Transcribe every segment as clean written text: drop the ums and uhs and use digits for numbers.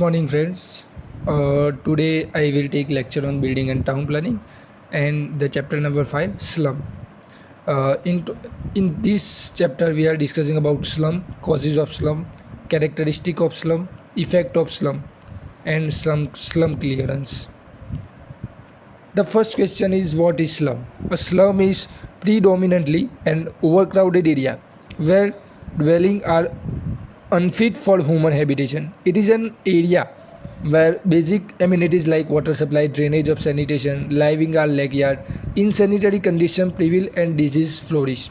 morning, friends. Today I will take lecture on building and town planning, and the chapter number 5, slum. Uh, in in this chapter, we are discussing about slum, causes of slum, characteristic of slum, effect of slum, and slum clearance. The first question is, what is slum? A slum is predominantly an overcrowded area where dwellings are unfit for human habitation. It is an area where basic amenities like water supply, drainage of sanitation, living are lackyard, insanitary conditions prevail and disease flourish.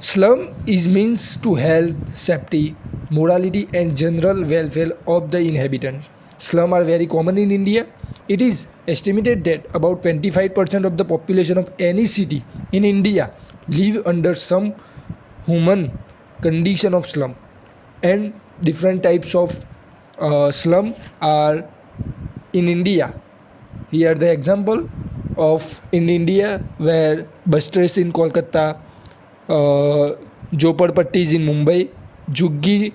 Slum is means to health, safety, morality and general welfare of the inhabitant. Slum are very common in India. It is estimated that about 25% of the population of any city in India live under some human condition of slum, and different types of slum are in India. Here the example of in India where Bastres in Kolkata, Jhopadpattis in Mumbai, Juggi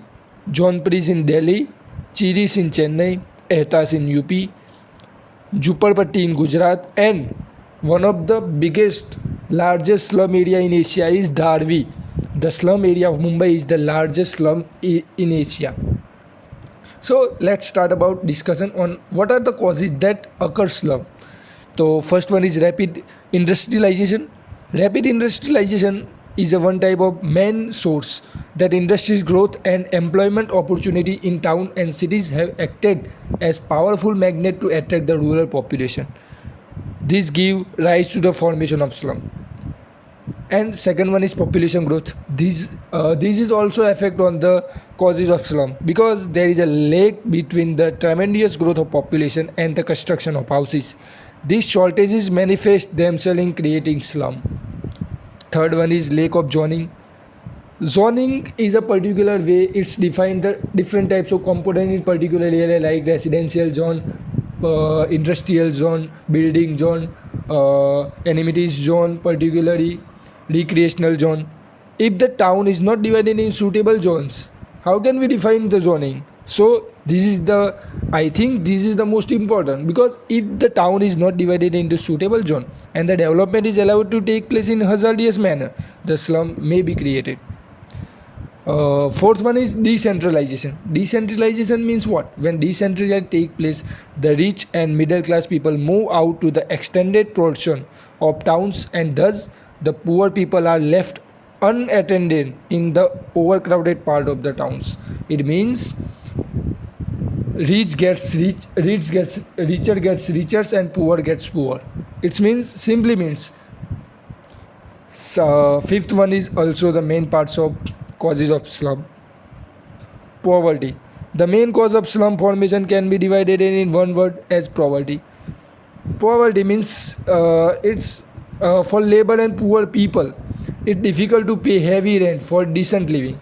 Jonpris in Delhi, Chiris in Chennai, Ehtas in UP, Jhopadpatti in Gujarat, and one of the biggest, largest slum area in Asia is Dharvi. The slum area of Mumbai is the largest slum in Asia. So let's start about discussion on what are the causes that occur slum. So first one is rapid industrialization. Rapid industrialization is a one type of main source that industries growth and employment opportunity in town and cities have acted as powerful magnet to attract the rural population. This give rise to the formation of slum. And second one is population growth. This is also effect on the causes of slum because there is a lag between the tremendous growth of population and the construction of houses. These shortages manifest themselves in creating slum. Third one is lack of zoning. Zoning is a particular way it's defined the different types of component in particular area like residential zone, industrial zone, building zone, amenities zone, particularly recreational zone. If the town is not divided in suitable zones, how can we define the zoning? So I think this is the most important because if the town is not divided into suitable zone and the development is allowed to take place in hazardous manner, the slum may be created. Fourth one is decentralization. Decentralization means what? When decentralization take place, the rich and middle class people move out to the extended portion of towns and thus the poor people are left unattended in the overcrowded part of the towns. It means rich gets richer and poor gets poor. It means simply means. Fifth one is also the main parts of causes of slum. Poverty. The main cause of slum formation can be divided in one word as poverty. Poverty means it's for labor and poor people. It's difficult to pay heavy rent for decent living.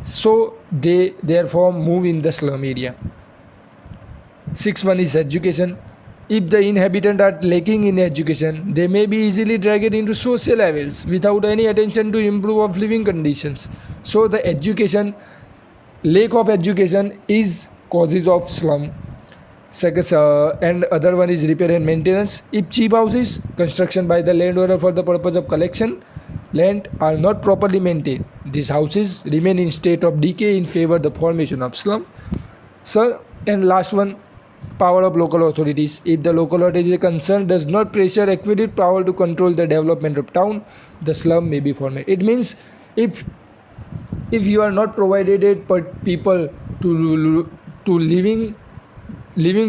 So they therefore move in the slum area. Sixth one is education. If the inhabitants are lacking in education, they may be easily dragged into social evils without any attention to improve of living conditions. So the lack of education is causes of slum. Second, and other one is repair and maintenance. If cheap houses construction by the landowner for the purpose of collection land are not properly maintained, these houses remain in state of decay in favor of the formation of slum. So, and last one, power of local authorities. If the local authority concerned does not pressure adequate power to control the development of town, the slum may be formed. It means if you are not provided people to living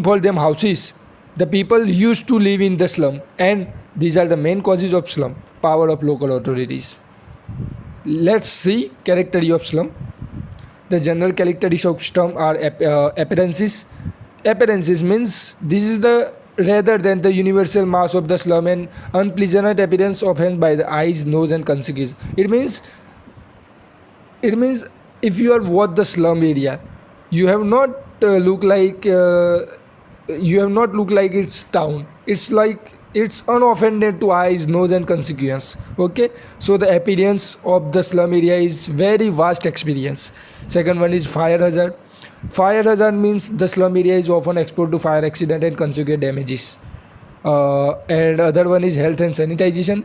for them houses, the people used to live in the slum, and these are the main causes of slum. Power of local authorities. Let's see characteristic of slum. The general characteristics of slum are appearances. Appearances means this is the rather than the universal mass of the slum and unpleasant appearance obtained by the eyes, nose and consequences. It means if you are what the slum area, you have not look like it's town. It's like it's unoffended to eyes, nose and consequence. Okay, so the appearance of the slum area is very vast experience. Second one is fire hazard. Fire hazard means the slum area is often exposed to fire accident and consequent damages. And other one is health and sanitation.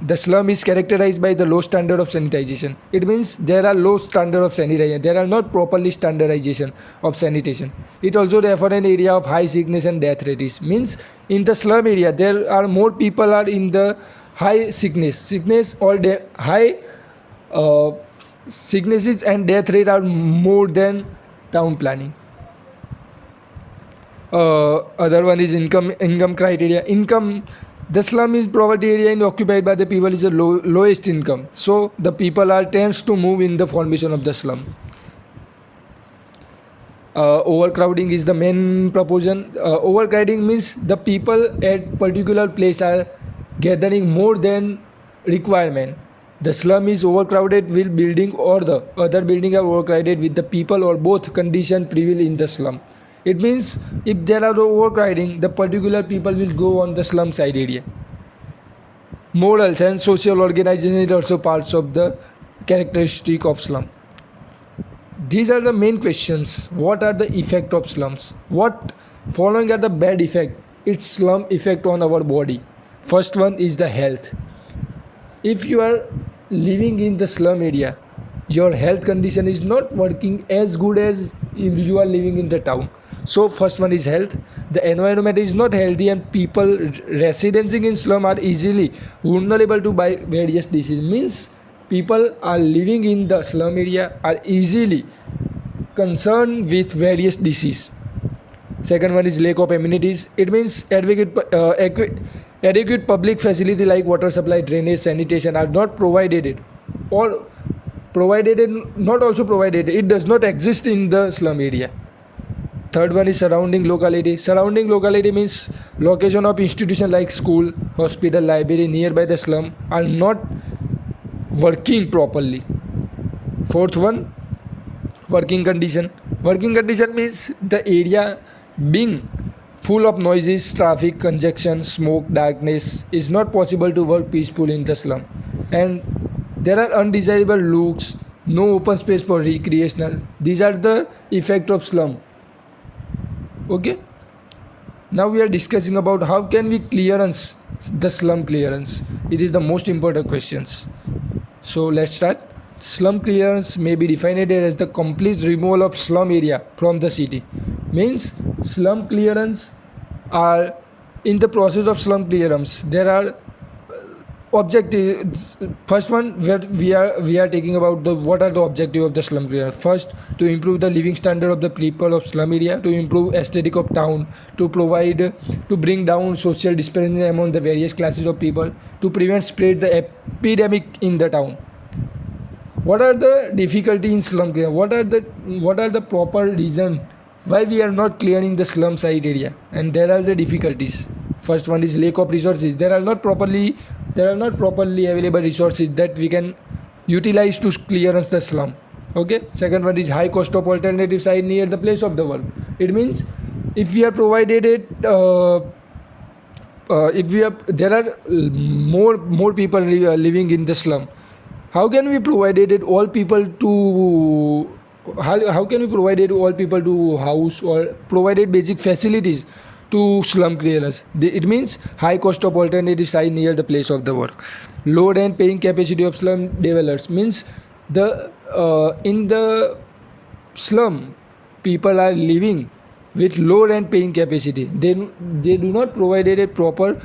The slum is characterized by the low standard of sanitation. It means there are low standard of sanitation. There are not properly standardization of sanitation. It also refer an area of high sickness and death rates. Means in the slum area there are more people are in the high sickness or high uh, sicknesses and death rate are more than town planning. Other one is income criteria. Income, the slum is poverty area and occupied by the people is the lowest income, so the people are tends to move in the formation of the slum. Overcrowding is the main proposition. Overcrowding means the people at particular place are gathering more than requirement. The slum is overcrowded with building or the other building are overcrowded with the people or both condition prevail in the slum. It means if there are overcrowding, the particular people will go on the slum side area. Morals and social organization is also parts of the characteristic of slum. These are the main questions. What are the effect of slums? What following are the bad effect? Its slum effect on our body. First one is the health. If you are living in the slum area, your health condition is not working as good as if you are living in the town. So first one is health. The environment is not healthy and people residenting in slum are easily vulnerable to by various diseases. Means people are living in the slum area are easily concerned with various disease. Second one is lack of amenities. It means adequate public facility like water supply, drainage, sanitation are not provided or provided and not also provided. It does not exist in the slum area. Third one is surrounding locality. Surrounding locality means location of institution like school, hospital, library nearby the slum are not working properly. Fourth one, working condition. Working condition means the area being full of noises, traffic, congestion, smoke, darkness is not possible to work peacefully in the slum. And there are undesirable looks, no open space for recreational. These are the effect of slum. Okay, now we are discussing about how can we clearance the slum clearance. It is the most important questions. So let's start. Slum clearance may be defined as the complete removal of slum area from the city. Means slum clearance are in the process of slum clearance there are objectives. First one where we are taking about the what are the objective of the slum clearance. First, to improve the living standard of the people of slum area, to improve aesthetic of town, to provide to bring down social disparity among the various classes of people, to prevent spread the epidemic in the town. What are the difficulty in slum clearance? What are the proper reason why we are not clearing the slum side area? And there are the difficulties. First one is lack of resources. There are not properly available resources that we can utilize to clearance the slum. Okay. Second one is high cost of alternative site near the place of the work. It means if we are provided it, if we have there are more people living in the slum. How can we provided it all people to how can we provided all people to house or provided basic facilities to slum clearance? It means high cost of alternative site near the place of the work. Low rent paying capacity of slum developers means the in the slum people are living with low rent paying capacity. They do not provided a proper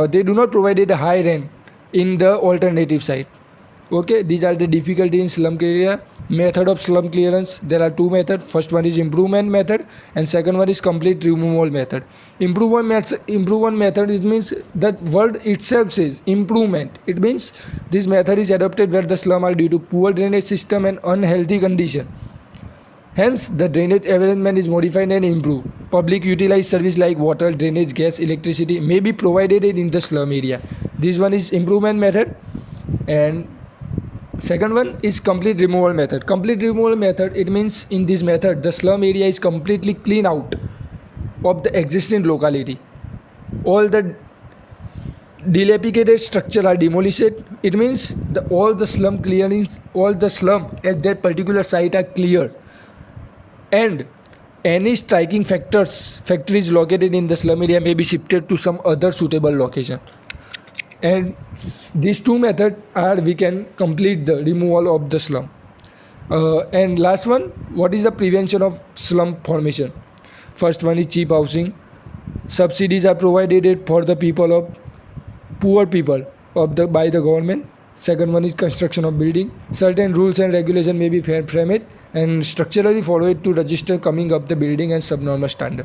they do not provided a high rent in the alternative site. Okay, these are the difficulty in slum area. Method of slum clearance, there are two methods. First one is improvement method and second one is complete removal method. Improvement method, it means that word itself says improvement. It means this method is adopted where the slum are due to poor drainage system and unhealthy condition. Hence, the drainage arrangement is modified and improved. Public utilized service like water, drainage, gas, electricity may be provided in the slum area. This one is improvement method. And second one is complete removal method. Complete removal method, it means in this method the slum area is completely cleaned out of the existing locality. All the dilapidated structure are demolished. It means all the slum at that particular site are cleared. and any striking factories located in the slum area may be shifted to some other suitable location. And these two methods are we can complete the removal of the slum. And last one, what is the prevention of slum formation? First one is cheap housing. Subsidies are provided for the people of poor people by the government. Second one is construction of building. Certain rules and regulation may be framed and structurally followed to register coming up the building and subnormal standard.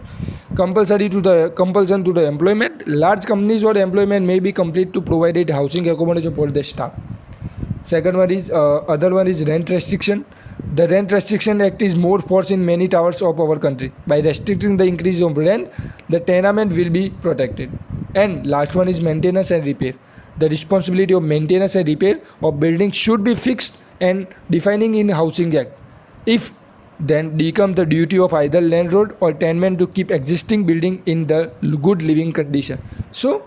Compulsion to the employment. Large companies or employment may be complete to provide housing accommodation for the staff. Second one is other one is rent restriction. The Rent Restriction Act is more force in many towns of our country. By restricting the increase of rent, the tenement will be protected. And last one is maintenance and repair. The responsibility of maintenance and repair of buildings should be fixed and defining in Housing Act. If then become the duty of either landlord or tenant to keep existing building in the good living condition. So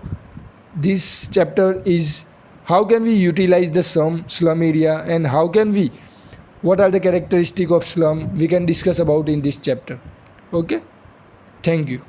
this chapter is how can we utilize the slum area and what are the characteristics of slum we can discuss about in this chapter. Okay, thank you.